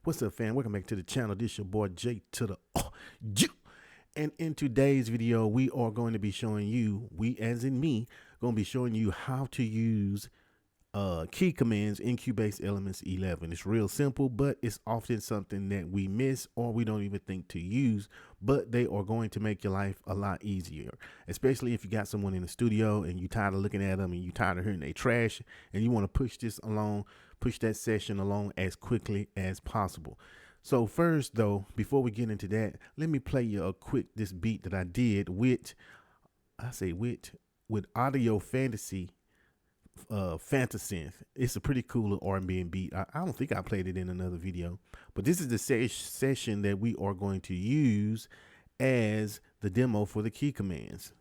What's up, fam? Welcome back to the channel. This your boy Jay to the J. And in today's video, we are going to be showing you, we as in me, going to be showing you how to use key commands in Cubase Elements 11. It's real simple, but it's often something that we miss or we don't even think to use, but they are going to make your life a lot easier, especially if you got someone in the studio and you're tired of looking at them and you're tired of hearing they trash and you want to push that session along as quickly as possible. So first though, before we get into that, let me play you this beat that I did with Audio Fantasy Fantasynth. It's a pretty cool R&B beat. I don't think I played it in another video, but this is the session that we are going to use as the demo for the key commands.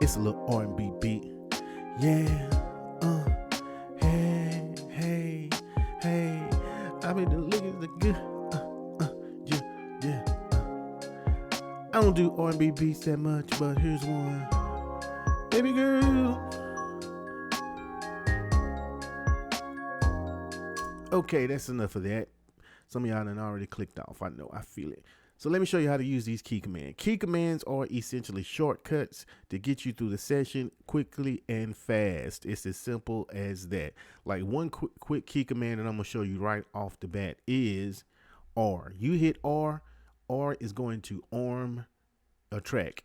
It's a little R&B beat. Yeah. Hey. I mean, the look is the good. Yeah. I don't do R&B beats that much, but here's one. Baby girl. Okay, that's enough of that. Some of y'all done already clicked off. I know, I feel it. So let me show you how to use these key commands. Key commands are essentially shortcuts to get you through the session quickly and fast. It's as simple as that. Like one quick key command that I'm gonna show you right off the bat is R. You hit R, R is going to arm a track.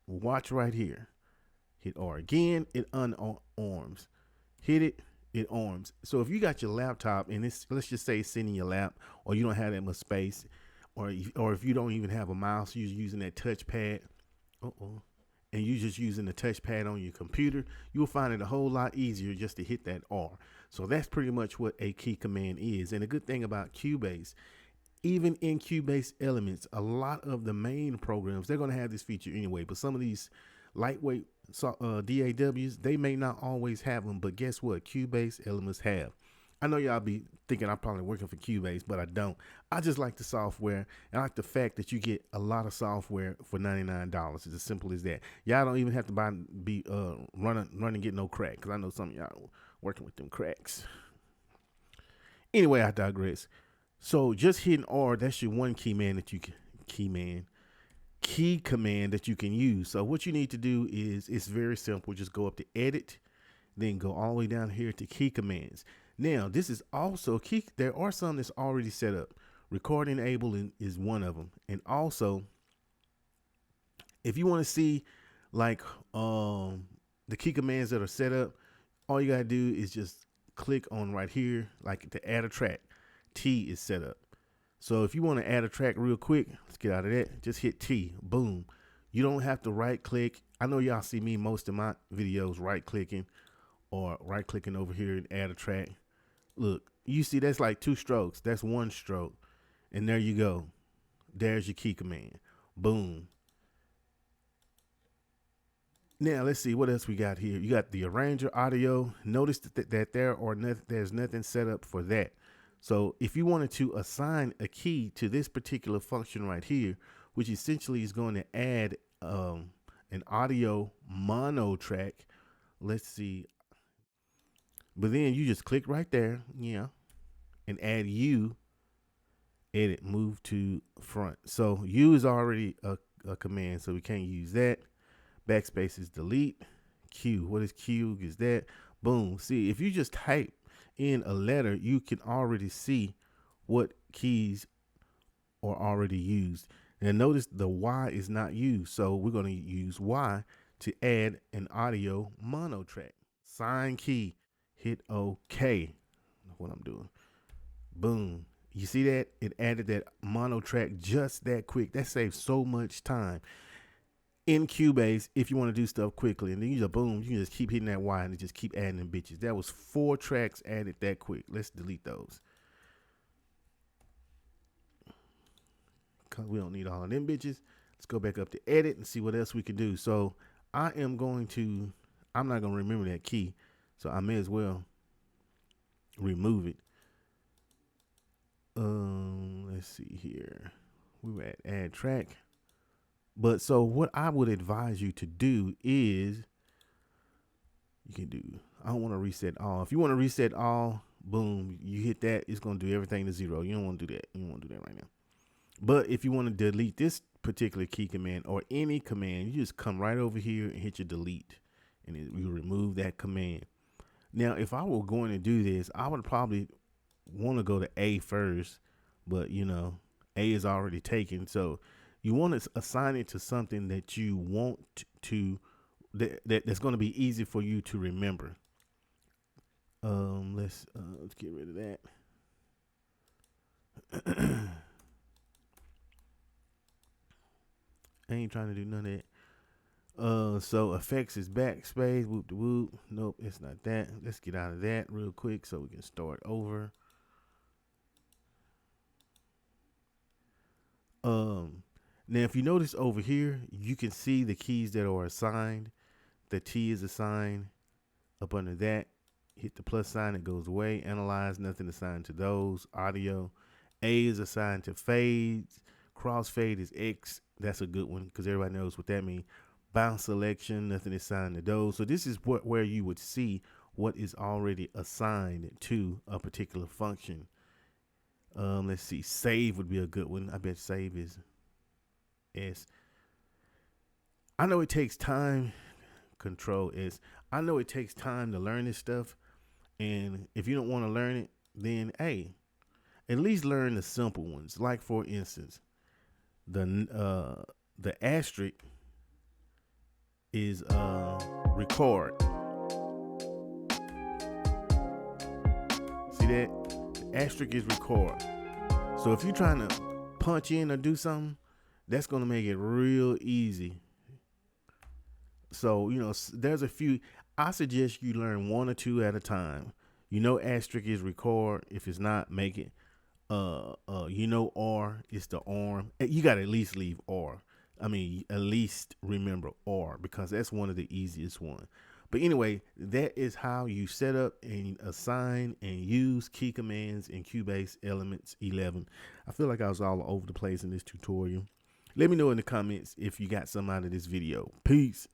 Watch right here. Hit R again, it unarms. Hit it, it arms. So if you got your laptop and let's just say it's sitting in your lap, or you don't have that much space, or if you don't even have a mouse, you're using that touchpad, and you're just using the touchpad on your computer, you'll find it a whole lot easier just to hit that R. So that's pretty much what a key command is. And the good thing about Cubase, even in Cubase Elements, a lot of the main programs, they're going to have this feature anyway, but some of these lightweight DAWs, they may not always have them, but guess what? Cubase Elements have. I know y'all be thinking I'm probably working for Cubase, but I don't. I just like the software, and I like the fact that you get a lot of software for $99. It's as simple as that. Y'all don't even have to run and get no crack, because I know some of y'all working with them cracks. Anyway, I digress. So just hitting R, that's your one key command that you can use. So what you need to do is, it's very simple. Just go up to edit, then go all the way down here to key commands. Now this is also key. There are some that's already set up. Record enable is one of them. And also, if you want to see like the key commands that are set up, all you gotta do is just click on right here, like to add a track. T is set up. So if you want to add a track real quick, let's get out of that. Just hit T, boom. You don't have to right click. I know y'all see me most of my videos right clicking or right clicking over here and add a track. Look, you see that's like 2 strokes. That's 1 stroke. And there you go. There's your key command. Boom. Now let's see what else we got here. You got the arranger audio. Notice that there's nothing set up for that. So if you wanted to assign a key to this particular function right here, which essentially is going to add an audio mono track, let's see. But then you just click right there, and add U, edit, move to front. So U is already a command, so we can't use that. Backspace is delete. Q, what is Q? Is that? Boom. See, if you just type in a letter, you can already see what keys are already used. And notice the Y is not used, so we're going to use Y to add an audio mono track. Sign key, hit OK. That's what I'm doing. Boom. You see that? It added that mono track just that quick. That saves so much time in Cubase if you want to do stuff quickly. And then you just boom, you can just keep hitting that Y and just keep adding them bitches. That was 4 tracks added that quick. Let's delete those, because we don't need all of them bitches. Let's go back up to edit and see what else we can do. So I'm not going to remember that key, so I may as well remove it. Let's see here. We were at add track. But so what I would advise you to do is, you can do, I don't want to reset all. If you want to reset all, boom, you hit that, it's gonna do everything to 0. You don't want to do that. You don't want to do that right now. But if you want to delete this particular key command or any command, you just come right over here and hit your delete, and you remove that command. Now, if I were going to do this, I would probably want to go to A first, but you know, A is already taken. So you want to assign it to something that you want to, that's going to be easy for you to remember. Let's get rid of that. I ain't trying to do none of that. So effects is backspace, whoop de whoop. Nope, it's not that. Let's get out of that real quick so we can start over. Now if you notice over here, you can see the keys that are assigned. The T is assigned up under that. Hit the plus sign, it goes away. Analyze, nothing assigned to those. Audio, A is assigned to fades. Crossfade is X. That's a good one because everybody knows what that means. Bounce selection, nothing assigned to those. So this is where you would see what is already assigned to a particular function. Let's see. Save would be a good one. I bet save is S. I know it takes time. Control S. I know it takes time to learn this stuff. And if you don't want to learn it, then hey, at least learn the simple ones. Like for instance, the asterisk is record. See that? The asterisk is record. So if you're trying to punch in or do something, that's going to make it real easy. So, you know, there's a few. I suggest you learn 1 or 2 at a time. You know, asterisk is record. If it's not, make it. You know, R is the arm. You got to at least leave R. I mean, at least remember R because that's one of the easiest ones. But anyway, that is how you set up and assign and use key commands in Cubase Elements 11. I feel like I was all over the place in this tutorial. Let me know in the comments if you got some out of this video. Peace.